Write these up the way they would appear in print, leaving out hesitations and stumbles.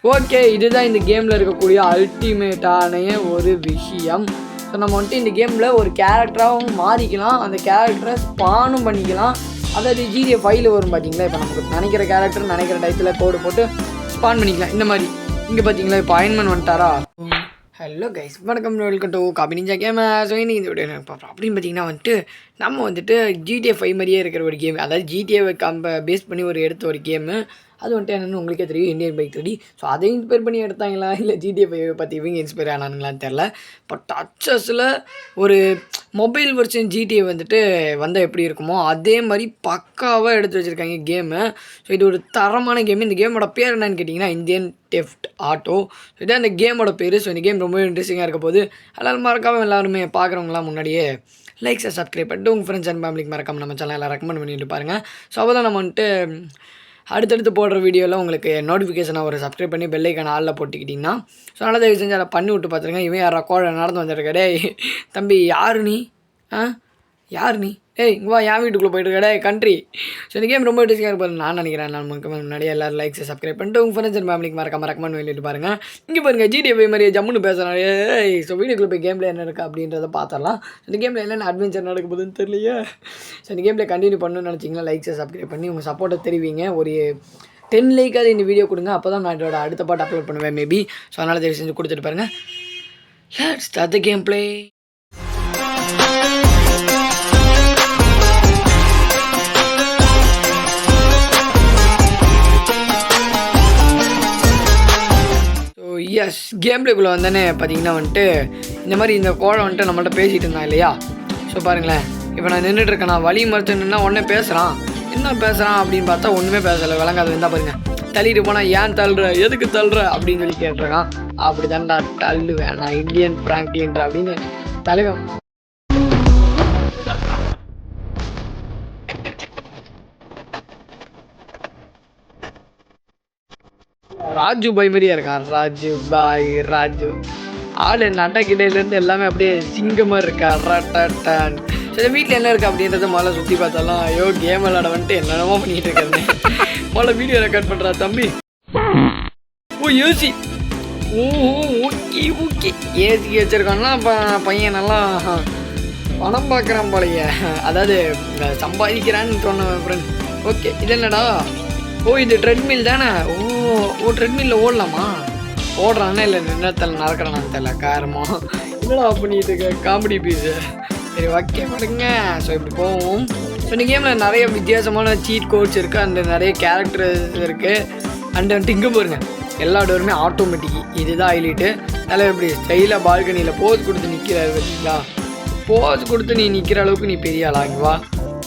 Okay, இதுதான் இந்த கேமில் இருக்கக்கூடிய அல்டிமேட்டான ஒரு விஷயம். ஸோ நம்ம வந்துட்டு இந்த கேமில் ஒரு கேரக்டராகவும் மாறிக்கலாம், அந்த கேரக்டரை ஸ்பானும் பண்ணிக்கலாம். அதாவது GTA 5 வரும் பார்த்தீங்களா, இப்போ நமக்கு நினைக்கிற கேரக்டர் நினைக்கிற டயத்தில் கோடு போட்டு ஸ்பான் பண்ணிக்கலாம். இந்த மாதிரி இங்கே பார்த்தீங்களா, இப்போ அயன்மேன் வந்துட்டாரா. ஹலோ கைஸ், வணக்கம், welcome to coffee ninja game. So இன்னைக்கு இந்த வீடியோ பார்ப்போம். அப்படின்னு பார்த்தீங்கன்னா வந்துட்டு நம்ம வந்துட்டு GTA 5 மாதிரியே இருக்கிற ஒரு கேம், அதாவது GTAவை பேஸ் பண்ணி எடுத்த ஒரு கேமு. அது வந்துட்டு என்னென்னு உங்களுக்கே தெரியும், இந்தியன் பைக் 3D. ஸோ அதை இன்ஸ்பயர் பண்ணி எடுத்தாங்களா இல்லை GTA 5 பற்றி இவங்க இன்ஸ்பயர் ஆனாங்களான்னு தெரில. பட் டச்சஸில் ஒரு மொபைல் வெர்ஷன் GTA வந்துட்டு வந்தால் எப்படி இருக்குமோ அதே மாதிரி பக்காவாக எடுத்து வச்சுருக்காங்க கேமு. ஸோ இது ஒரு தரமான கேமு. இந்த கேமோட பேர் என்னன்னு கேட்டிங்கன்னா இந்தியன் தெஃப்ட் ஆட்டோ. ஸோ இதான் இந்த கேமோட பேர். ஸோ இந்த கேம் ரொம்ப இன்ட்ரெஸ்டிங்காக இருக்க போது. அதனால் மறக்காமல் எல்லாருமே பார்க்குறவங்களாம் முன்னாடியே லைக்ஸை சப்ஸ்கிரைப் பண்ணிட்டு உங்கள் ஃப்ரெண்ட்ஸ் அண்ட் ஃபேமிலிக்கு மறக்காமல் நம்ம சேனல் எல்லாம் ரெக்கமெண்ட் பண்ணிட்டு பாருங்கள். ஸோ அப்போ தான் நம்ம வந்துட்டு அடுத்தடுத்து போடுற வீடியோவில் உங்களுக்கு நோட்டிஃபிகேஷனை ஒரு சப்ஸ்கிரைப் பண்ணி பெல்லைக்கான ஆளில் போட்டுக்கிட்டிங்கன்னா ஸோ நல்லா தயவு செஞ்சு அதை பண்ணி விட்டு பார்த்துருங்க. இவன் யாரா கோழை நடந்து வந்துருக்க, டே தம்பி யாரு நீ, யார் நீ, ஏய் இங்கே வா, என் வீட்டுக்குள்ளே போயிட்டு இருக்கடே கண்ட்ரி. ஸோ இந்த கேம் ரொம்ப இன்ட்ரெஸ்டிங்காக இருப்பாரு நான் நினைக்கிறேன். நான் முன்னாடியே எல்லோரும் லைக்ஸை சப்ஸ்கிரைப் பண்ணிட்டு உங்கள் ஃப்ரெண்ட்ஸ் அண்ட் ஃபேமிலிக்கு மறக்காம ரெக்கமெண்ட் பண்ணிட்டு பாருங்கள். இங்கே பாருங்கள் GTA 5 மாதிரியே ஜம்முன்னு பேசுகிறேன். ஸோ வீடியோக்குள்ளே போய் கேமில் என்ன இருக்குது அப்படின்றத பார்த்துடலாம். இந்த கேமில் என்னென்ன அட்வென்ச்சர் நடக்க போகுதுன்னு தெரியலையே. ஸோ இந்த கேமில் கண்டினியூ பண்ணணும்னு நினச்சிங்கன்னா லைக்ஸை சப்ஸ்கிரைப் பண்ணி உங்கள் சப்போர்ட்டை தெரிவிங்க. ஒரு 10 லைக்காவது இந்த வீடியோ கொடுங்க, அப்போ தான் நான் இதோட அடுத்த பாட்டு அப்லோட் பண்ணுவேன் மேபி. ஸோ அதனால் தயவு செஞ்சு கொடுத்துட்டு பாருங்கள். Let's start the game play. Yes, game பிளேக்குள்ளே வந்தோன்னே பார்த்தீங்கன்னா வந்துட்டு இந்த மாதிரி இந்த கோழை வந்துட்டு நம்மள்ட்ட பேசிகிட்டு இருந்தான் இல்லையா. ஸோ பாருங்களேன், இப்போ நான் நின்றுட்டுருக்கேன், நான் வழி மறுத்துன்னா உடனே பேசுகிறான். என்ன பேசுகிறான் அப்படின்னு பார்த்தா ஒன்றுமே பேசலை, விளங்காது. இருந்தால் பாருங்கள், தள்ளிட்டு போனால் ஏன் தள்ளுற, எதுக்கு தள்ளுற அப்படின்னு சொல்லி கேட்டிருக்கான். அப்படி தான்டா தள்ளுவேன் நான், இந்தியன் பிராங்க்லின்ற அப்படின்னு தலைவன். ராஜு பாய் மாதிரியே இருக்கான். ராஜு ஆள் நட்டக்கிடையிலேருந்து எல்லாமே அப்படியே சிங்கமாக இருக்கா. ரட்டான் சரி, வீட்டில் என்ன இருக்குது அப்படின்றத முதல்ல சுற்றி பார்த்தாலும் ஐயோ கேம் விளாட வந்துட்டு என்னென்னமோ பண்ணிகிட்டு இருக்கிறேன். முதல்ல வீடியோ ரெக்கார்ட் பண்ணுறா தம்பி. ஓ ஏசி, ஓகே ஏசி வச்சுருக்கான்னா அப்போ பையன் நல்லா பணம் பார்க்குறான் போலைய, அதாவது சம்பாதிக்கிறான்னு சொன்ன ஃப்ரெண்ட். ஓகே, இது என்னடா, ஓ இது ட்ரெட்மில் தானே. ஓ ட்ரெட்மில்லில் ஓடலாமா, ஓடுறான்னா இல்லை நின்னத்தில் நடக்கிறானான்னு தெரியல. காரமா என்னடா பண்ணிட்டு இருக்க, காமெடி பீஸு. சரி ஓகே பாருங்க. ஸோ இப்படி போவோம். ஸோ இந்த கேமில் நிறைய வித்தியாசமான சீட் கோட்ஸ் இருக்குது, அண்ட் நிறைய கேரக்டர்ஸ் இருக்குது. அண்ட் வந்துட்டு இங்கே பாருங்க, எல்லா டோருமே ஆட்டோமேட்டிக். இதுதான் ஹைலைட்டு. நல்லா எப்படி ஸ்டைலாக பால்கனியில் போஸ் கொடுத்து நிற்கிறாரு பார்த்தீங்களா. போஸ் கொடுத்து நீ நிற்கிற அளவுக்கு நீ பெரிய ஆளா. இங்கே வா,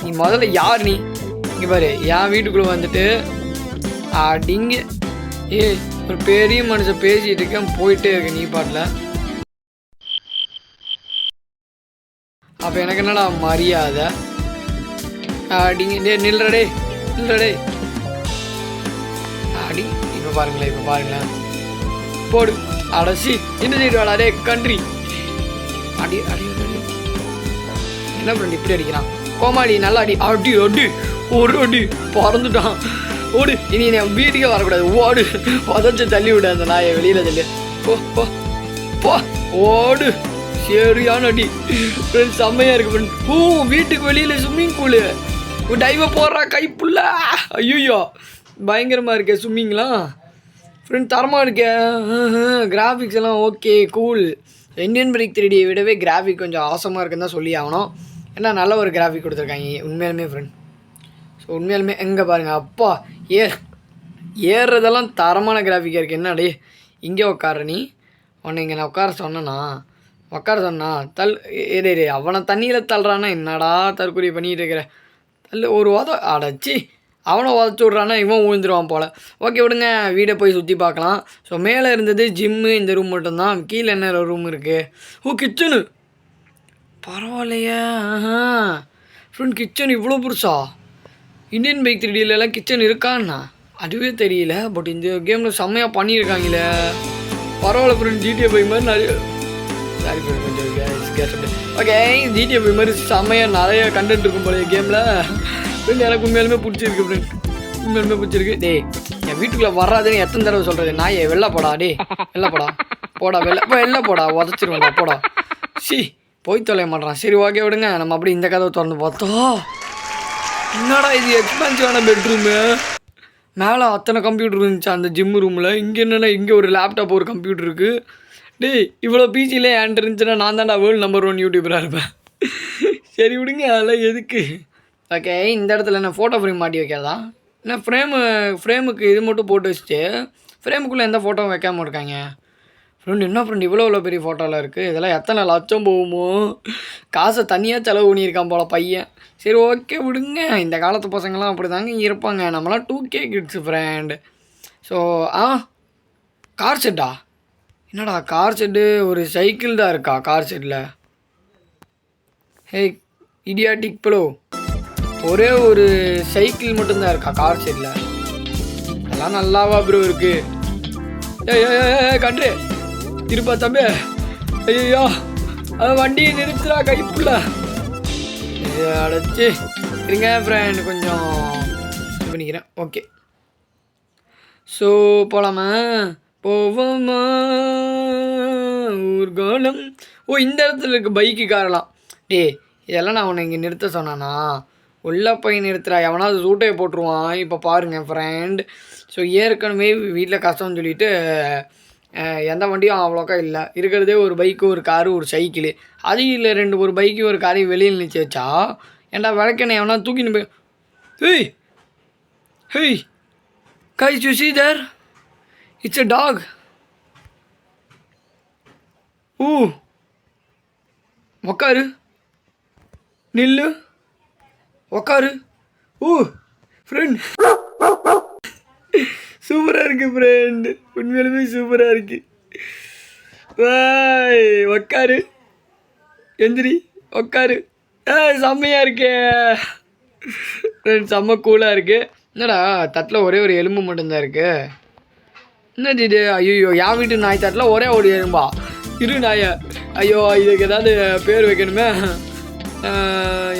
நீ முதல்ல யார் நீ, இங்கே பாரு என் வீட்டுக்குள்ளே வந்துட்டு அப்படிங்க. ஒரு பெரிய மனுஷன் பேசிகிட்டு இருக்கேன், போயிட்டே இருக்கு நீ பாட்டில். அப்போ எனக்கு என்னடா மரியாதை அப்படிங்க. நில்றடே அடி. இப்போ பாருங்களேன் போடு அடசி இந்த சைடு வாடாடே கண்ட்ரி. அடி என்ன பண்ணி இப்படி அடிக்கிறான் கோமாடி, நல்லா அடி ஒரு அடி பறந்துட்டான். ஓடு, இனி என் வீட்டுக்கே வரக்கூடாது, ஓடு, உதச்சு தள்ளி விடு அந்த நாயை, வெளியில் தள்ளி போ ஓடு. சரியான அடி ஃப்ரெண்ட்ஸ், செம்மையாக இருக்கு ஃப்ரெண்ட். வீட்டுக்கு வெளியில் ஸ்விம்மிங் பூலு, டைவை போடுறா கைப்புள்ள. ஐயோ பயங்கரமாக இருக்கே ஸ்விம்மிங்லாம் ஃப்ரெண்ட், தரமாக இருக்கே. கிராஃபிக்ஸ் எல்லாம் okay cool. Indian bike 3D விடவே கிராஃபிக் கொஞ்சம் ஆசமாக இருக்குன்னு தான் சொல்லி ஆகணும். ஏன்னா நல்ல ஒரு கிராஃபிக் கொடுத்துருக்காங்க உண்மையாலுமே ஃப்ரெண்ட். ஸோ உண்மையாலுமே எங்கே பாருங்கள், அப்பா ஏறுறதெல்லாம் தரமான கிராஃபிக்காக இருக்குது. என்னடே இங்கே உட்கார நீ, உன்னை இங்கே நான் உட்கார சொன்னா ஏதே அவனை தண்ணியில் தள்ளுறான்னா என்னடா தற்கொலை பண்ணிகிட்டு இருக்கிற, தள்ளு ஒரு அடைச்சி அவனை உதச்சி விட்றான்னா இவன் விழுந்துருவான் போல். ஓகே விடுங்க, வீடை போய் சுற்றி பார்க்கலாம். ஸோ மேலே இருந்தது ஜிம்மு, இந்த ரூம் மட்டும்தான். கீழே என்ன ரூம் இருக்குது, கிச்சனு, பரவாயில்லையா ஃப்ரெண்ட். கிச்சன் இவ்வளோ புதுசா, இந்தியன் பைக் 3Dலாம் கிச்சன் இருக்கான்னா அதுவே தெரியல. பட் இந்த கேமில் செம்மையாக பண்ணியிருக்காங்களே, பரவாயில்ல ஃப்ரெண்ட். GTA 5 மாதிரி நிறைய சாரி ஃப்ரெண்ட் கொஞ்சம் ஓகே, GTA 5 மாதிரி செம்மையாக நிறைய கண்டென்ட் இருக்கும் போல கேமில் ஃப்ரெண்ட். எனக்கு உண்மையாலுமே பிடிச்சிருக்கு ஃப்ரெண்ட், உண்மையாலுமே பிடிச்சிருக்கு. என் வீட்டுக்குள்ளே வராதுன்னு எத்தனை தடவை சொல்கிறது? நாயே வெளில போடா, டே வெளில போடா, போடா வெளில போடா, உதச்சிருவேன்டா போடா. சி போய் தொலைய மாட்டான். சரி ஓகே விடுங்க. நம்ம அப்படி இந்த கதவை திறந்து பார்த்தோம். என்னடா இது எக்ஸ்பென்சிவான பெட்ரூமு. மேலே அத்தனை கம்ப்யூட்டர் இருந்துச்சு அந்த ஜிம் ரூமில். இங்கே என்னென்னா இங்கே ஒரு லேப்டாப் ஒரு கம்ப்யூட்டர் இருக்குது. டேய் இவ்வளோ பிசிலே என்கிட்ட இருந்துச்சுன்னா நான் தான்டா வேர்ல்டு நம்பர் 1 யூடியூபராக இருப்பேன். சரி விடுங்க, அதெல்லாம் எதுக்கு. ஓகே, இந்த இடத்துல என்ன ஃபோட்டோ ஃப்ரேம் மாட்டி வைக்கிறதா? என்ன ஃப்ரேமுக்கு இது மட்டும் போட்டு வச்சுட்டு ஃப்ரேமுக்குள்ளே எந்த ஃபோட்டோவும் வைக்காமல் இருக்காங்க. ஃப்ரெண்டு என்ன ஃப்ரெண்டு இவ்வளோ பெரிய ஃபோட்டோலாம் இருக்குது. இதெல்லாம் எத்தனை லட்சம் போகுமோ. காசை தனியாக செலவு பண்ணியிருக்கான் போல பையன். சரி ஓகே விடுங்க. இந்த காலத்து பசங்கள்லாம் அப்படி தாங்க இருப்பாங்க. நம்மளாம் 2K kids friend. So car செட்டா? என்னடா கார் செட்டு? ஒரு சைக்கிள் தான் இருக்கா கார் செட்டில்? ஹே இடியாட்டிக் ப்ளோ, ஒரே ஒரு சைக்கிள் மட்டும்தான் இருக்கா கார் செட்டில்? அதெல்லாம் நல்லாவா ப்ரோ இருக்குது? கண்டு இருப்பா தம்பி. ஐயோ அது வண்டியை நிறுத்துறா கைப்புள்ள. அடைச்சி இருங்க ஃப்ரெண்ட், கொஞ்சம் இது பண்ணிக்கிறேன். ஓகே ஸோ போகலாமா? போவோமா ஊர்கோலம். ஓ இந்த இடத்துல இருக்குது பைக்கு காரெல்லாம். டே இதெல்லாம் நான் உன்னை இங்கே நிறுத்த சொன்னானா? உள்ளே போய் நிறுத்துறா, எவனாவது சூட்டையை போட்டுருவான். இப்போ பாருங்கள் ஃப்ரெண்ட். ஸோ ஏற்கனவே வீட்டில் கஷ்டம்னு சொல்லிவிட்டு எந்த வண்டியும் அவ்வளோக்கா இல்லை. இருக்கிறதே ஒரு பைக்கு ஒரு காரு ஒரு சைக்கிள். அது இல்லை ஒரு பைக்கு ஒரு காரையும் வெளியில் நிறுத்தி வச்சா ஏன்டா விளக்கண்ணே எவனா தூக்கின்னு போய். Hey hey guys, you see there? It's a dog. உக்காரு, நில்லு, உக்காரு. ஃப்ரெண்ட் சூப்பராக இருக்குது ஃப்ரெண்ட், உண்மையிலுமே சூப்பராக இருக்குது. உக்காரு, எந்திரி, உக்காரு. செம்மையாக இருக்கே ஃப்ரெண்ட், செம்ம கூலாக இருக்குது. என்னடா தட்டில் ஒரே ஒரு எலும்பு மட்டும்தான் இருக்குது. என்னது இது? ஐயோ என் வீட்டு நாய் தட்டில் ஒரே ஒரு எலும்பா? இரு நாயை. ஐயோ இதுக்கு ஏதாவது பேர் வைக்கணுமே.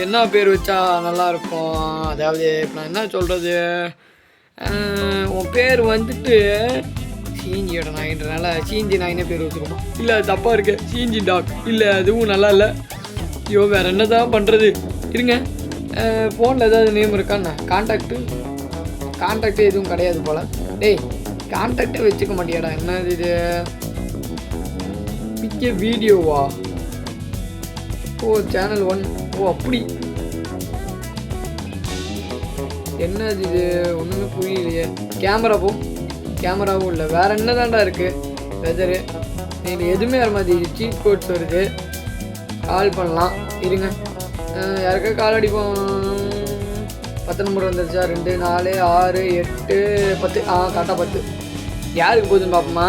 என்ன பேர் வச்சா நல்லாயிருக்கும்? அதாவது இப்போ நான் என்ன சொல்கிறது, உன் பேர் வந்துட்டு சீஞ்சியோட நாயின்றனால சீஞ்சி நாயினே பேர் வச்சுருமா? இல்லை அது தப்பாக இருக்கு, சீஞ்சி டாக். இல்லை அதுவும் நல்லா இல்லை. ஐயோ வேறு என்ன தான் பண்ணுறது? இருங்க, ஃபோனில் ஏதாவது நேம் இருக்கான்னு. கான்டாக்டு எதுவும் கிடையாது போல். டேய் கான்டாக்டே வச்சுக்க மாட்டியாடா? என்ன இது பிக்க வீடியோவா? ஓ சேனல் 1. ஓ அப்படி. என்னது இது? ஒன்றுமே புரியலையே. கேமராவும் இல்லை. வேறு என்ன தாண்டா இருக்குது? வெதரு இது எதுவுமே வர மாதிரி. சீட் கோட்ஸ் வருது. கால் பண்ணலாம் இருங்க. யாருக்கா கால் அடிப்போம். 10 நம்பர் வந்துருச்சா? 2 4 6 8 10. கரெக்டாக 10. யாருக்கு போகுதுன்னு பார்ப்போமா?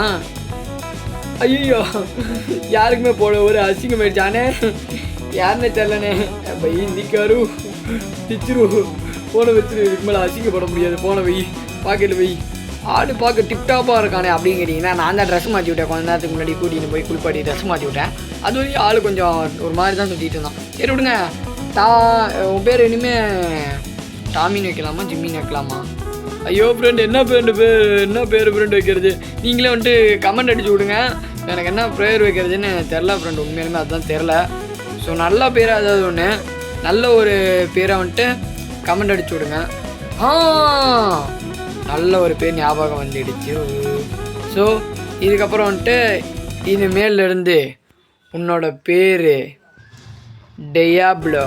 ஐயோ யாருக்குமே போட ஒரு அசிங்கமாயிடுச்சானே. யாருன்னே தெரிலனே. பை நிற்காரு திச்சிரு. ஃபோனை வச்சுரு, இதுக்கு மேலே அசிங்கப்பட முடியாது. ஃபோனை வை, பாக்கெட்டில் வை. ஆடு பார்க்க டிப்டாப்பாக இருக்கானே அப்படின்னு கேட்டிங்கன்னா, நான் தான் ட்ரெஸ் மாற்றி விட்டேன். கொஞ்ச நேரத்துக்கு முன்னாடி கூட்டிகிட்டு போய் குளிப்பாட்டி ட்ரெஸ் மாற்றி விட்டேன். அது வரைக்கும் ஆள் கொஞ்சம் ஒரு மாதிரி தான் சுற்றிட்டு இருந்தான். சரி விடுங்க. உன் பேர் இனிமேல் டாமின்னு வைக்கலாமா ஜிம்மின்னு வைக்கலாமா? ஐயோ ஃப்ரெண்ட் என்ன பேர் ஃப்ரெண்ட் வைக்கிறது? நீங்களே வந்துட்டு கமெண்ட் அடிச்சு விடுங்க. எனக்கு என்ன பேர் வைக்கிறதுன்னு தெரில ஃப்ரெண்ட், உண்மையிலுமே அதுதான் தெரில. ஸோ நல்ல பேராக ஏதாவது ஒன்று, நல்ல ஒரு பேரை வந்துட்டு கமெண்ட் அடிச்சு விடுங்க. நல்ல ஒரு பேர் ஞாபகம் வந்துடுச்சு. ஸோ இதுக்கப்புறம் வந்துட்டு இனிமேலேருந்து உன்னோட பேர் டியாப்ளோ.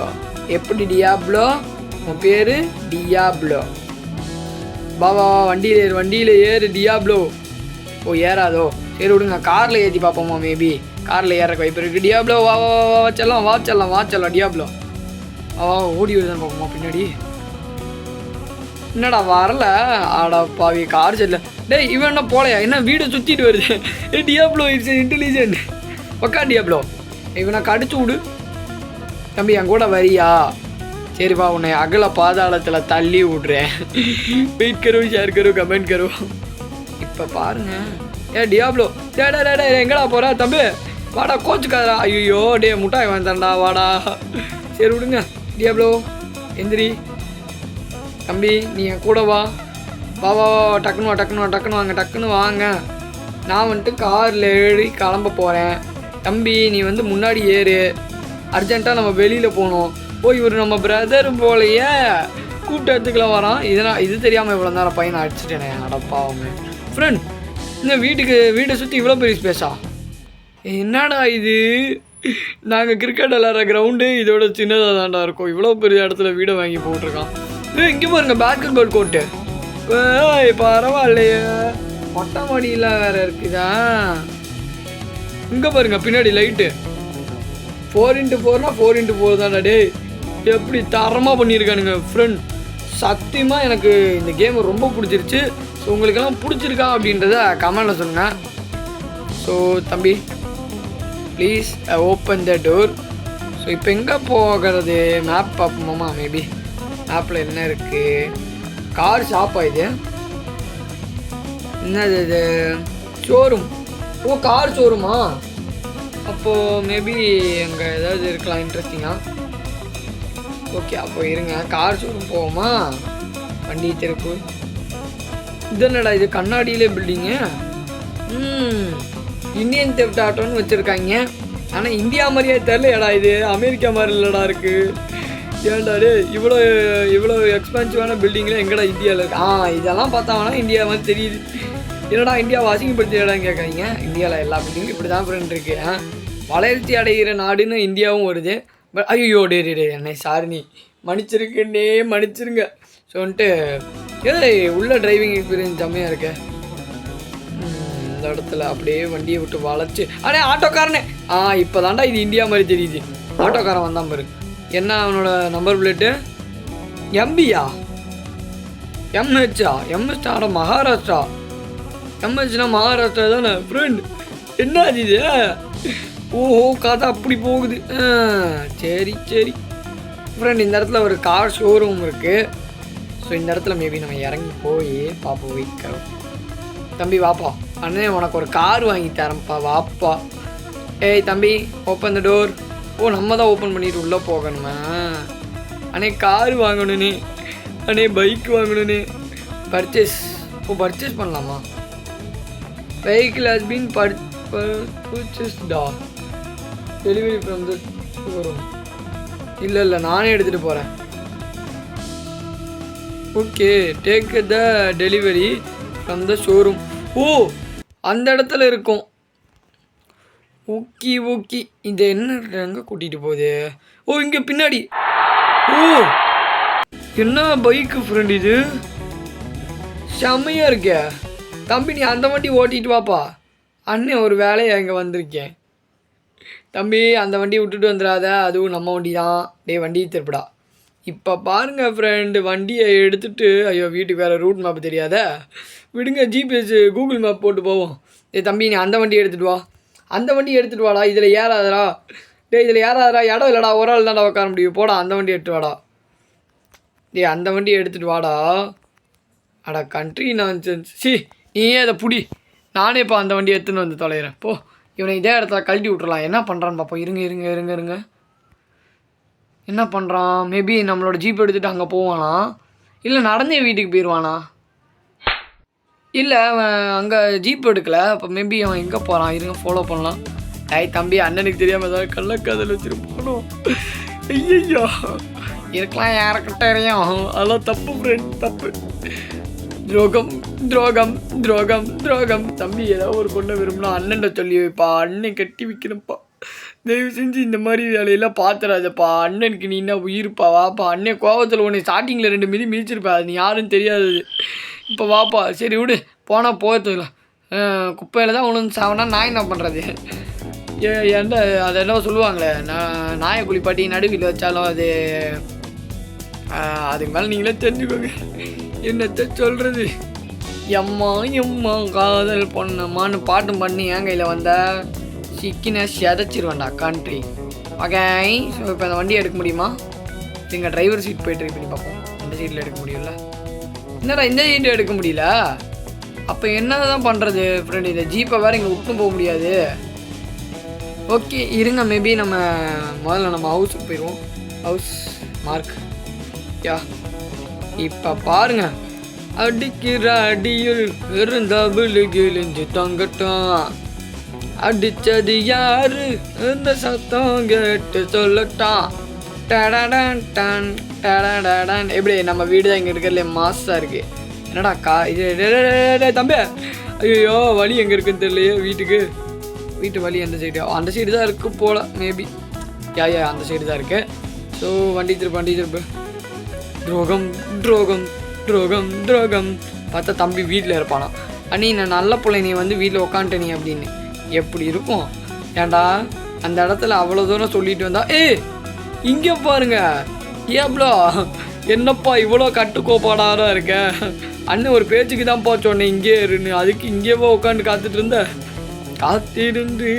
எப்படி டியாப்ளோ? உன் பேர் டியாப்ளோ. பாபா வண்டியில் ஏறு டியாப்ளோ. ஓ ஏறாதோ? சரி விடுங்க, காரில் ஏற்றி பார்ப்போமா? மேபி காரில் ஏற வாய்ப்பு இருக்குது. டியாப்ளோ வா செல்லாம் டியாப்ளோ. ஓடி வருதான்னு பார்ப்போமா பின்னாடி? என்னடா வரல? ஆடா பாவி கார் செல்ல. டேய் இவன் என்ன போலையா? என்ன வீடை சுற்றிட்டு வருது? டியாப்ளோ இட்ஸ் இன்டெலிஜென்ட். பக்கா டியாப்ளோ. இவனை கடிச்சு விடு தம்பி. என் கூட வரியா? சரிப்பா, உன்னை அகல பாதாளத்தில் தள்ளி விட்றேன். வெயிட் கரோ, ஷேர் கரோ, கமெண்ட் கரோ. இப்போ பாருங்க. டியாப்ளோ டே எங்கடா போகிற தம்பி? வாடா கோச்சுக்காதரா. ஐயோ டே முட்டாய் வந்தாண்டா வாடா. சரி விடுங்க. டியாப்ளோ எந்திரி தம்பி, நீ என் கூட வா. வா வா வா டக்குன்னு வா டக்குன்னு வா டக்குன்னு வாங்க டக்குன்னு வாங்க. நான் வந்துட்டு காரில் ஏறி கிளம்ப போகிறேன். தம்பி நீ வந்து முன்னாடி ஏறு, அர்ஜென்ட்டாக நம்ம வெளியில் போகணும். இவர் நம்ம பிரதர் போலையே, கூப்பிட்டு எடுத்துக்கலாம் வரான். இது தெரியாமல் இவ்வளோ நேரம் பையனை அடிச்சுட்டேனே, அடப்பாவுமே. ஃப்ரெண்ட், இந்த வீட்டை சுற்றி இவ்வளோ பெரிய ஸ்பேஸா? என்னடா இது, நாங்கள் கிரிக்கெட் விளாட்ற கிரவுண்டு இதோட சின்னதாக தாண்டா இருக்கும். இவ்வளோ பெரிய இடத்துல வீடை வாங்கி போட்டிருக்கான். இங்கே பாருங்க பேஸ்கெட் பால் கோர்ட்டு. பரவாயில்லையே, மொட்டை மாடியெல்லாம் வேறு இருக்குதா? இங்கே பாருங்க பின்னாடி லைட்டு. 4x4னா 4x4 தான்டா டே. எப்படி தரமாக பண்ணியிருக்கானுங்க ஃப்ரெண்ட். சத்தியமாக எனக்கு இந்த கேம் ரொம்ப பிடிச்சிருச்சு. ஸோ உங்களுக்கெல்லாம் பிடிச்சிருக்கா அப்படின்றத கமெண்டில் சொல்லுங்கள். ஸோ தம்பி please open the door. So இப்போ எங்கே போகிறது? மேப் பார்ப்போமாம்மா? மேபி மேப்பில் என்ன இருக்குது? கார் ஷாப்பா இது? என்னது இது? ஷோரூம். கார் ஷோரூமா? அப்போது மேபி அங்கே ஏதாவது இருக்கலாம் இன்ட்ரெஸ்டிங்காக. ஓகே, அப்போ இருங்க, கார் ஷோரூம் போவோமா? வண்டி திருப்பு. இது என்னடா இது, கண்ணாடியிலே பில்டிங்கு. இந்தியன் தெஃப்ட் ஆட்டோன்னு வச்சுருக்காங்க. ஆனால் இந்தியா மாதிரியே தெரிலையடா, இது அமெரிக்கா மாதிரி இல்லைடா இருக்குது. ஏன்டா டே, இவ்வளோ எக்ஸ்பென்சிவான பில்டிங்கில் எங்கடா இந்தியாவில் இருக்குது? இதெல்லாம் பார்த்தாங்கன்னா இந்தியா மாதிரி தெரியுது. என்னடா இந்தியா வாஷிங்படுத்திடான்னு கேட்குறீங்க. இந்தியாவில் எல்லா பில்டிங்கும் இப்படி தான் ஃப்ரெண்ட் இருக்குது. வளர்ச்சி அடைகிற நாடுன்னு இந்தியாவும் வருது. பட் ஐயோ டே என்னை சாரினி மன்னிச்சிருங்க. ஸோ வந்துட்டு உள்ள டிரைவிங் எக்ஸ்பீரியன்ஸ் செம்மையாக இருக்கு. இந்த இடத்துல அப்படியே வண்டியை விட்டு வளைச்சி ஆட்டோக்காரனே. இப்போ தாண்டா இது இந்தியா மாதிரி தெரியுது. ஆட்டோக்காரன் வந்தான் பாரு. என்ன அவனோட நம்பர் பிளேட்டு? எம்பியா? எம்ஹெச்சா? எம்ஹெச் மகாராஷ்டிரா. எம்ஹெச்னா மகாராஷ்டிரா தானே ஃப்ரெண்ட். என்ன இது? கதை அப்படி போகுது. சரி ஃப்ரெண்ட், இந்த இடத்துல ஒரு கார் ஷோரூம் இருக்குது. ஸோ இந்த இடத்துல மேபி நம்ம இறங்கி போய் பாப்பா வைக்கிறோம். தம்பி வாப்பா, அண்ணே உனக்கு ஒரு கார் வாங்கி தரேன்ப்பா, வாப்பா. ஏய் தம்பி, ஓப்பன் த டோர். நம்ம தான் ஓப்பன் பண்ணிட்டு உள்ளே போகணுமா? அண்ணே கார் வாங்கணுண்ணே, அண்ணே பைக் வாங்கணுண்ணே. பர்ச்சேஸ் பண்ணலாமா? வெஹிக்கிள் ஹஸ் பீன் பர்ச்சேஸ்டா. Delivery from the showroom. இல்லை நானே எடுத்துகிட்டு போகிறேன். Okay, take the delivery from the showroom. அந்த இடத்துல இருக்கும். ஓகே இது என்ன எங்கே கூட்டிகிட்டு போகுது? இங்கே பின்னாடி. என்ன பைக்கு ஃப்ரெண்ட் இது, செம்மையாக இருக்கே. தம்பி நீ அந்த வண்டி ஓட்டிகிட்டு வாப்பா. அண்ணன் ஒரு வேலையை அங்கே வந்திருக்கேன். தம்பி அந்த வண்டியை விட்டுட்டு வந்துடாத, அதுவும் நம்ம வண்டி தான். வண்டியை திருப்பிடா. இப்போ பாருங்கள் ஃப்ரெண்டு, வண்டியை எடுத்துகிட்டு ஐயோ வீட்டுக்கு வேறு ரூட் மேப் தெரியாத, விடுங்க ஜிபிஎஸ் கூகுள் மேப் போட்டு போவோம். தம்பி நீ அந்த வண்டியை எடுத்துகிட்டு வா. அந்த வண்டியை எடுத்துகிட்டு வாடா. இதில் ஏறாதரா? இதில் ஏறாதரா? இடம் இல்லைடா, ஒரு ஆள் தான்டா உட்கார முடியும். போடா அந்த வண்டியை எடுத்துட்டு வாடா. அந்த வண்டியை எடுத்துகிட்டு வாடா. Country nonsense. நீயே அதை புடி. நானே இப்போ அந்த வண்டியை எடுத்துன்னு வந்து தொலைகிறேன். இவனை இதே இடத்துல கழட்டி விட்றலாம். என்ன பண்ணுறான்னு பார்ப்போம். இருங்க என்ன பண்ணுறான்? மேபி நம்மளோட ஜீப் எடுத்துகிட்டு அங்கே போவானா, இல்லை நடந்தே வீட்டுக்கு போயிடுவானா? இல்லை அவன் அங்கே ஜீப் எடுக்கலை. அப்போ மேபி அவன் எங்கே போகிறான்? இருங்க ஃபாலோ பண்ணலாம். தம்பி அண்ணனுக்கு தெரியாமல் ஏதாவது கள்ளக்காதல் வச்சுருப்பானோ? ஐயோ இருக்கலாம், யாருக்கிட்ட தெரியும். அதெல்லாம் தப்பு ஃப்ரெண்ட், தப்பு. துரோகம். தம்பி ஏதாவது ஒரு பொண்ணை விரும்பினா அண்ணன்ட சொல்லி வைப்பா. அண்ணன் கட்டி வைக்கணும்ப்பா. தயவு செஞ்சு இந்த மாதிரி வேலையெல்லாம் பார்த்துடாதப்பா. அண்ணனுக்கு நீ என்ன உயிர்ப்பா, வாப்பா. அண்ணன் கோவத்தில் உன்னை ஸ்டார்டிங்கில் 2 மிதிச்சிருப்பா. அது நீ யாருன்னு தெரியாது. இப்போ வாப்பா. சரி விடு, போனால் போகிறதுல குப்பையில் தான் உணர்ந்து சாவனா நான் என்ன பண்ணுறது? ஏன்டா அதை என்ன சொல்லுவாங்களே, நாயை குளிப்பாட்டி நடுவில் வச்சாலும் அது அதுக்கு மேலே நீங்களே தெரிஞ்சுக்கோங்க. என்னத்தை சொல்கிறது? எம்மா காதல் பொண்ணம்மான்னு பாட்டும் பண்ணி என் கையில் வந்த சிக்கின செதைச்சிருவேன்டா கண்ட்ரி. ஓகே, ஸோ இப்போ அந்த வண்டியை எடுக்க முடியுமா? எங்கள் டிரைவர் சீட் போய் ட்ரை பண்ணி பார்ப்போம். அந்த சீட்டில் எடுக்க முடியல. என்னடா இந்த சீட்டு எடுக்க முடியல? அப்போ என்ன தான் பண்ணுறது ஃப்ரெண்ட்? இந்த ஜீப்பை வேறு இங்கே விட்டு போக முடியாது. ஓகே இருங்க, மேபி நம்ம முதல்ல நம்ம ஹவுஸுக்கு போயிடுவோம். ஹவுஸ் மார்க் இப்போ பாருங்கள், அடிக்கிற அடியில் இருந்தவளு கிழிஞ்சு தொங்கட்டும். அடிச்சது யாரு இந்த சத்தம் கேட்டு சொல்லட்டான். எப்படி நம்ம வீடு தான் இங்கே இருக்கிறதுல மாசாக இருக்குது. என்னடாக்கா இது தம்பி? ஐயோ வழி எங்கே இருக்குன்னு தெரியலையே வீட்டுக்கு. வீட்டு வழி எந்த சைடு? அந்த சைடு தான் இருக்குது போல் மேபி. யா அந்த சைடு தான் இருக்குது. ஸோ வண்டி திருப்பு. துரோகம் துரோகம் துரோகம் துரோகம். பார்த்தா தம்பி வீட்டில் இருப்பானா. அண்ணி நான் நல்ல பிள்ளை, நீ வந்து வீட்டில் உக்காண்ட்ட நீ அப்படின்னு எப்படி இருக்கும்? ஏன்டா அந்த இடத்துல அவ்வளோ தூரம் சொல்லிட்டு வந்தா இங்கே பாருங்க ஏப்ளோ என்னப்பா இவ்வளோ கட்டுக்கோப்பாடாக இருக்க? அண்ணன் ஒரு பேச்சுக்கு தான்ப்பா சொன்னேன் இங்கே இருன்னு, அதுக்கு இங்கேவோ உட்காந்து காத்துட்டு இருந்த. காத்திருந்து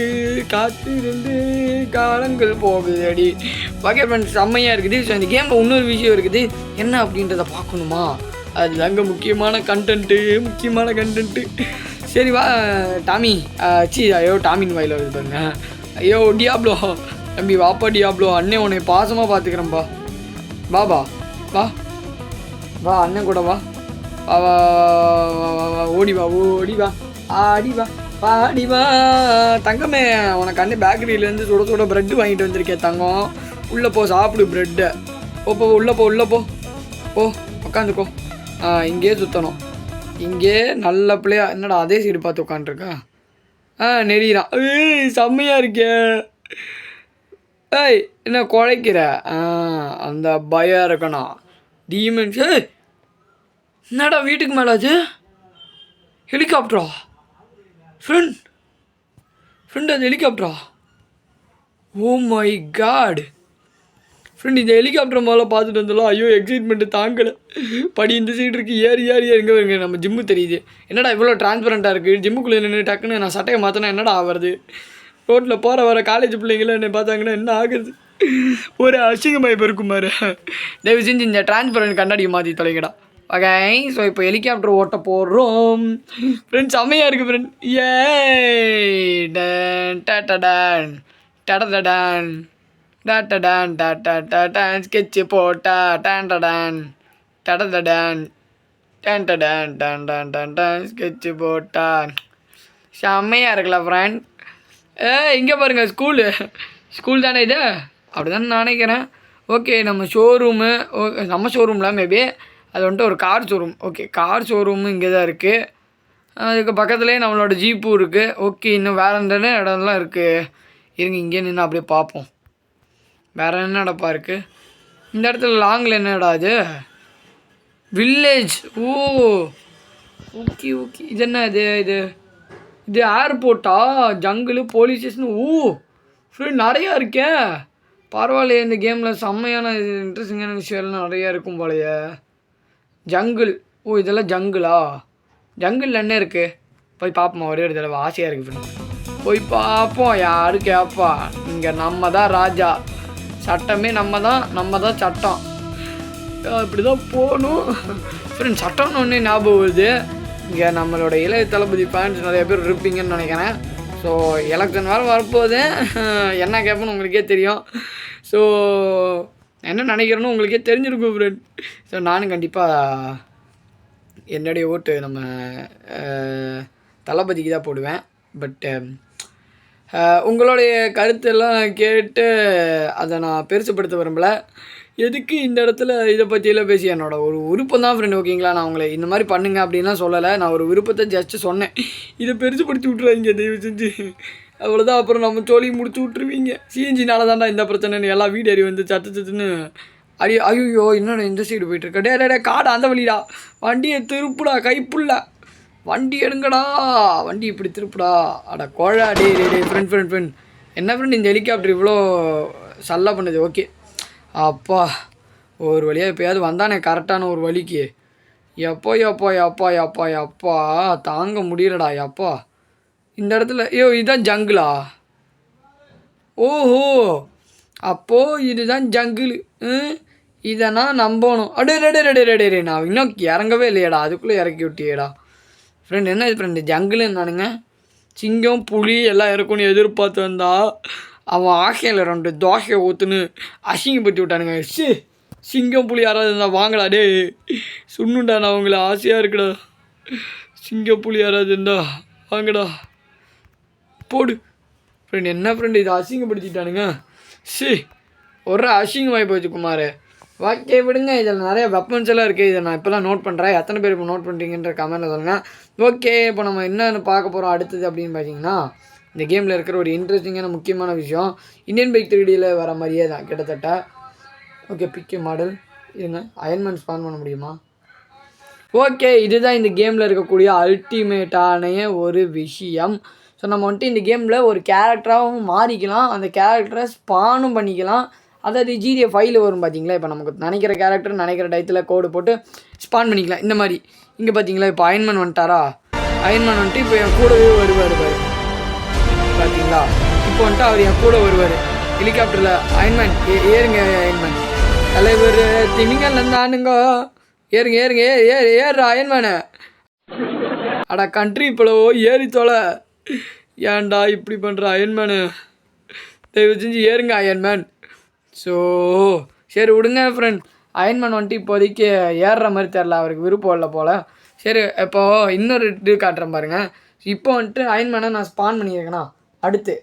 காலங்கள் போகுது அடி. ஓகே ஃப்ரெண்ட்ஸ், செம்மையாக இருக்குது. ஸோ இந்த கேமில் இன்னொரு விஷயம் இருக்குது. என்ன அப்படின்றத பார்க்கணுமா? அது தாங்க முக்கியமான கண்டென்ட்டு. சரி வா டாமி. ஐயோ டாமின் வாயில் வருது பாருங்க. ஐயோ டியாப்ளோ தம்பி வாப்பா டியாப்ளோ. அண்ணன் உன்னை பாசமாக பார்த்துக்கிறேன்ப்பா. வா அண்ணன் கூட வா. ஓடி வா ஆடி வா தங்கமே. உனக்கு அண்ணன் பேக்கரியிலேருந்து சுட ப்ரெட்டு வாங்கிட்டு வந்திருக்கேன் தங்கம். உள்ளே போ சாப்பிடு ப்ரெட்டை. உள்ளே போ உட்காந்துக்கோ. இங்கேயே சுற்றணும். இங்கே நல்ல பிள்ளையா. என்னடா அதே சைடு பார்த்து உட்காந்துருக்கா? நெறிகிறான். செம்மையாக இருக்கே. என்ன குழைக்கிற? அந்த பயம் இருக்கணும். டீமன்ஸ். என்னடா வீட்டுக்கு மேலே அது ஹெலிகாப்டரா? ஃப்ரெண்ட் அது ஹெலிகாப்டரா? ஓ மை காட் ஃப்ரெண்ட், இந்த ஹெலிகாப்டர் முதல்ல பார்த்துட்டு வந்தாலும் ஐயோ எக்ஸைட்மெண்ட்டு தாங்கலை. படி இந்த சைடு இருக்குது. ஏறி எங்கே வருங்க நம்ம ஜிம்மு தெரியுது. என்னடா இவ்வளோ டிரான்ஸ்பரண்ட்டாக இருக்குது. ஜிம்முக்குள்ளே நின்று டக்குன்னு நான் சட்டையை மாற்றினா என்னடா ஆகிறது? ரோட்டில் வர காலேஜ் பிள்ளைங்களாம் என்னை பார்த்தாங்கன்னா என்ன ஆகுது? ஒரு அசிங்கமாக இருக்கும் பாரு. தயவு செஞ்சு இந்த டிரான்ஸ்பரண்ட் கண்ணாடியை மாற்றி தொலைங்கடா. ஓகே, ஸோ இப்போ ஹெலிகாப்டர் ஓட்ட போடுறோம் ஃப்ரெண்ட்ஸ். செம்மையாக இருக்குது ஃப்ரெண்ட். ஸ்கெட்சு போட்டா ஸ்கெட்சு போட்டா செம்மையாக இருக்குல்ல ஃப்ரெண்ட். இங்கே பாருங்கள் ஸ்கூல் தானே இது? அப்படி தானே நான் நினைக்கிறேன். ஓகே, நம்ம ஷோரூமில் மேபி அது வந்துட்டு ஒரு car showroom. Okay, car showroom இங்கே தான் இருக்குது. அதுக்கு பக்கத்துலேயே நம்மளோட ஜீப்பும் இருக்குது. ஓகே, இன்னும் வேறு எந்த இடம்லாம் இருக்குது. இருங்க இங்கே நின்று அப்படியே பார்ப்போம். வேறு என்ன இடப்பா இருக்குது இந்த இடத்துல? லாங்கில் என்ன இடம் அது? வில்லேஜ். ஓகே இது என்ன இது ஏர்போர்ட்டா? Jungle, police station. ஃப்ரெண்ட் நிறையா இருக்கேன். பரவாயில்லையே, இந்த கேமில் செம்மையான இன்ட்ரெஸ்டிங்கான விஷயம்லாம் நிறையா இருக்கும் போலையே. ஜங்கிள். இதெல்லாம் ஜங்கிளா? ஜங்கிளில் என்ன இருக்குது? போய் பார்ப்போமா? ஒரே ஒரு தடவை ஆசையாக இருக்குது ஃப்ரெண்ட். போய் பார்ப்போம். யாரு கேட்பா? இங்கே நம்ம தான் ராஜா. சட்டமே நம்ம தான் சட்டம். இப்படி தான் போகணும் ஃப்ரெண்ட். சட்டம்னு ஒன்று ஞாபகம் வருது. இங்கே நம்மளோட இளைய தளபதி ஃபேன்ஸ் நிறைய பேர் இருப்பீங்கன்னு நினைக்கிறேன். ஸோ எலெக்ஷன் வேறு வரப்போகுது. என்ன கேட்பேன்னு உங்களுக்கே தெரியும். ஸோ என்ன நினைக்கிறேன்னு உங்களுக்கே தெரிஞ்சிருக்கும் ஃப்ரெண்ட். ஸோ நானும் கண்டிப்பாக என்னுடைய ஓட்டு நம்ம தளபதிக்கு தான் போடுவேன். பட் உங்களுடைய கருத்தெல்லாம் கேட்டு அதை நான் பெருசுப்படுத்த விரும்பலை. எதுக்கு இந்த இடத்துல இதை பற்றியெல்லாம் பேசி என்னோடய ஒரு விருப்பம் தான் ஃப்ரெண்ட். ஓகேங்களா, நான் உங்களை இந்த மாதிரி பண்ணுங்க அப்படின்லாம் சொல்லலை. நான் ஒரு விருப்பத்தை ஜஸ்ட்டு சொன்னேன். இதை பெருசுப்படுத்தி விட்ருவாங்க தயவு செஞ்சு. அவ்வளோதான். அப்புறம் நம்ம சொல்லி முடிச்சு விட்ருவீங்க. சிஎன்ஜினால தான்டா இந்த பிரச்சனைன்னு எல்லாம் வீடு அறிவு வந்து சத்துன்னு ஐயோ என்னடா இந்த சைடு போயிட்டுருக்க? டே காடா அந்த வழிடா. வண்டியை திருப்புடா, கைப்புள்ள வண்டி எடுங்கடா. வண்டி இப்படி திருப்புடா. அட கோழா. டே ஃப்ரெண்ட் என்ன ஃப்ரெண்ட் இந்த ஹெலிகாப்டர் இவ்வளோ சல்லா பண்ணுது? ஓகே அப்பா, ஒரு வழியாக எப்போயாவது வந்தானே கரெக்டான ஒரு வழிக்கு. எப்பா தாங்க முடியலடா. எப்பா இந்த இடத்துல இதுதான் ஜங்கிளா? ஓஹோ, அப்போது இதுதான் ஜங்கிள். இதை நான் நம்பணும். அடே நான் இன்னும் இறங்கவே இல்லையடா, அதுக்குள்ளே இறக்கி விட்டியேடா. ஃப்ரெண்ட் என்ன இது ஃப்ரெண்டு? ஜங்கிள்னு நானுங்க சிங்கம் புலி எல்லாம் இருக்கும்னு எதிர்பார்த்து வந்தா அவன் ஆசையில் 2 தோசையை ஊற்றுன்னு அசிங்கப்பட்டு விட்டானுங்க. சிங்கம் புலி யாராவது இருந்தால் வாங்கடா டே, சுண்ணுண்டா நான் உங்களை ஆசையாக இருக்குடா. சிங்கம் புலி யாராவது இருந்தா வாங்கடா, போடு. ஃப்ரெண்ட் என்ன ஃப்ரெண்டு இதை அசிங்கப்படுத்திட்டானுங்க. ஒரு அசிங்கமாகி போச்சு குமார். ஓகே விடுங்க, இதில் நிறைய வெப்பன்ஸ் எல்லாம் இருக்குது. இதை நான் இப்போலாம் நோட் பண்ணுறேன். எத்தனை பேர் இப்போ நோட் பண்ணுறீங்கன்ற கமெண்ட்டில் சொல்லுங்கள். ஓகே, இப்போ நம்ம என்னென்னு பார்க்க போகிறோம் அடுத்தது அப்படின்னு பார்த்தீங்கன்னா, இந்த கேமில் இருக்கிற ஒரு இன்ட்ரெஸ்டிங்கான முக்கியமான விஷயம் இந்தியன் பைக் 3Dயில் வர மாதிரியே தான் கிட்டத்தட்ட. ஓகே, பிக்கே மாடல் இதுங்க. அயன்மேன் ஸ்பான் பண்ண முடியுமா? ஓகே, இதுதான் இந்த கேமில் இருக்கக்கூடிய அல்டிமேட்டான ஒரு விஷயம். ஸோ நம்ம வந்துட்டு இந்த கேமில் ஒரு கேரக்டராகவும் மாறிக்கலாம், அந்த கேரக்டரை ஸ்பானும் பண்ணிக்கலாம். அதாவது ஜிடிஏ ஃபைல் வரும் பார்த்தீங்களா, இப்போ நமக்கு நினைக்கிற கேரக்டர் நினைக்கிற டயத்தில் கோடு போட்டு ஸ்பான் பண்ணிக்கலாம். இந்த மாதிரி இங்கே பார்த்தீங்களா, இப்போ அயன்மேன் வந்துட்டாரா, அயன்மேன் வந்துட்டு இப்போ என் கூடவே வருவார் பார்த்தீங்களா. இப்போ வந்துட்டு அவர் என் கூட வருவார் ஹெலிகாப்டரில். அயன்மேன் ஏறுங்க, அயன்மேன் தலைவர் திமிங்கல்லேருந்து ஆனுங்க, ஏறுங்க ஏறுங்க ஏறுற அயன்மேனு. அடா கண்ட்ரி இப்போ ஏறி தொலை, ஏன்டா இப்படி பண்ணுற அயன்மேனு, தயவு செஞ்சு ஏறுங்க அயன்மேன். ஸோ சரி விடுங்க ஃப்ரெண்ட், அயன்மேன் வந்துட்டு இப்போதைக்கு ஏறுற மாதிரி தெரில, அவருக்கு விருப்பம் இல்லை போல். சரி, இப்போது இன்னொரு இது காட்டுறேன் பாருங்கள். இப்போ வந்துட்டு அயன்மேனை நான் ஸ்பான் பண்ணியிருக்கேனா, அடுத்து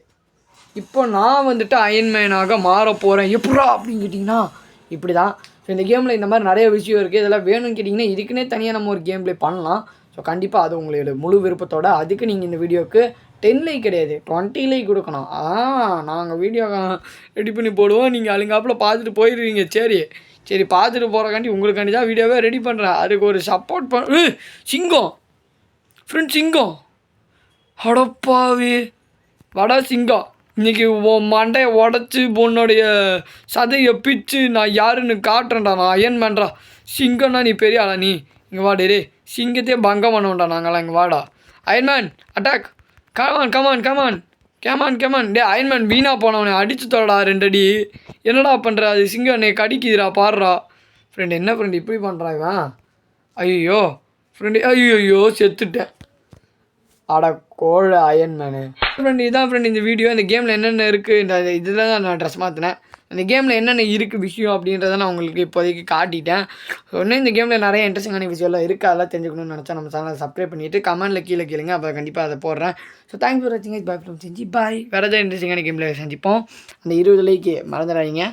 இப்போ நான் வந்துட்டு அயன்மேனாக மாற போகிறேன். எப்படா அப்படின்னு கேட்டிங்கன்னா இப்படி தான். ஸோ இந்த கேமில் இந்த மாதிரி நிறைய விஷயம் இருக்குது. இதெல்லாம் வேணும்னு கேட்டிங்கன்னா இதுக்குன்னே தனியாக நம்ம ஒரு கேம் ப்ளே பண்ணலாம். ஸோ கண்டிப்பாக அது உங்களோட முழு விருப்பத்தோடு. அதுக்கு நீங்கள் இந்த வீடியோவுக்கு 10 லைக் கிடையாது 20 லைக் கொடுக்கணும். நாங்கள் வீடியோ ரெடி பண்ணி போடுவோம், நீங்கள் அழுங்காப்பில் பார்த்துட்டு போயிடுவீங்க. சரி பார்த்துட்டு போகிறக்காண்டி உங்களுக்காண்டி தான் வீடியோவே ரெடி பண்ணுறேன். அதுக்கு ஒரு சப்போர்ட் சிங்கம் ஃப்ரெண்ட், சிங்கம் அடப்பாவி வடா சிங்கம், இன்றைக்கி மண்டையை உடச்சி பொண்ணுடைய சதையை பிச்சு நான் யாருன்னு காட்டுறேன்டா. நான் அயன்மேன்டா. சிங்கம்னா நீ பெரிய ஆளா, நீ இங்கே வாடே டே, சிங்கத்தையே பங்கம் பண்ணுவோம்டா நாங்களாம். இங்கே வாடா Iron Man, attack, come on come on come on come on come on. டே அயன்மேன் வீணாக போனவனே அடிச்சு தோடா 2 அடி. என்னடா பண்ணுற, அது சிங்கம் என்னை கடிக்குதுடா பாடுறா. ஃப்ரெண்ட் என்ன ஃப்ரெண்ட் இப்படி பண்ணுறான் இவன்? ஐயோ ஃப்ரெண்டு, ஐயோ செத்துட்டேன். அட கோழ அயன்மேனு. ஃப்ரெண்ட் இதான் ஃப்ரெண்ட் இந்த வீடியோ. இந்த கேமில் என்னென்ன இருக்குது, இந்த இதில் தான் நான் ட்ரெஸ் மாற்றினேன். இந்த கேமில் என்னென்ன இருக்குது விஷயம் அப்படின்றத நான் உங்களுக்கு இப்போதைக்கு காட்டிட்டேன். இன்னும் இந்த கேமில் நிறைய இன்ட்ரெஸ்டிங்கான விஷயம்லாம் இருக்குது. அதெல்லாம் தெரிஞ்சுக்கணும்னு நினச்சா நம்ம சேனலை சப்ஸ்கிரைப் பண்ணிவிட்டு கமெண்ட்டில் கீழே கேளுங்க, அப்போ கண்டிப்பாக அதை போடுறேன். ஸோ தேங்க்ஸ் ஃபார் வாட்சிங், பை ஃப்ரம் செஞ்சு பாய். வேறு ஏதாவது இன்ட்ரெஸ்டிங்கான கேமில் சந்திப்போம். அந்த 20 லைக்கு மறந்துடாதீங்க.